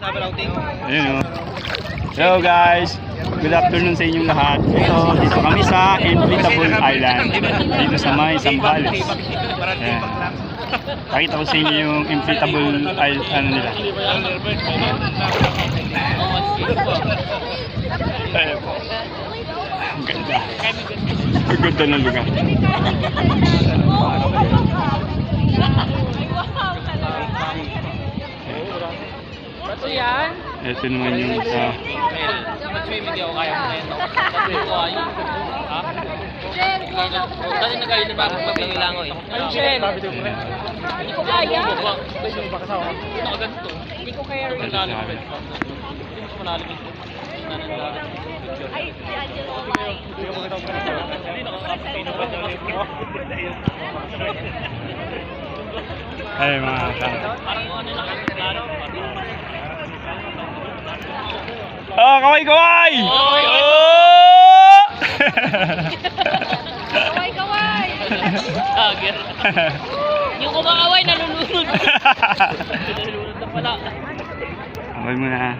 Ayun o. Hello guys, good afternoon sa inyong lahat. Dito kami sa Inflatable Island, dito sa may Zambales. Ayan. Pakita ko sa inyo yung inflatable island, ano nila. Ayan po. Ang ganda. Ang ganda ng lugar. Ito yan? Ito naman yung Mag-swim, hindi ako kaya ngayon. Ha? Kasi nag-ayun na bakit mabili lang ako eh. Ano Jen? Hindi ko kaya. Nakaganto. Hindi ko kaya rin. Hindi ko malalimit. Ay, si Angelo May. ay mga parang ano lang ang plano. oh, kaway! Oh! Kaway! Ager. Yung kumakaway, nalulunod. Nalulunod na pala. Kaway mo na.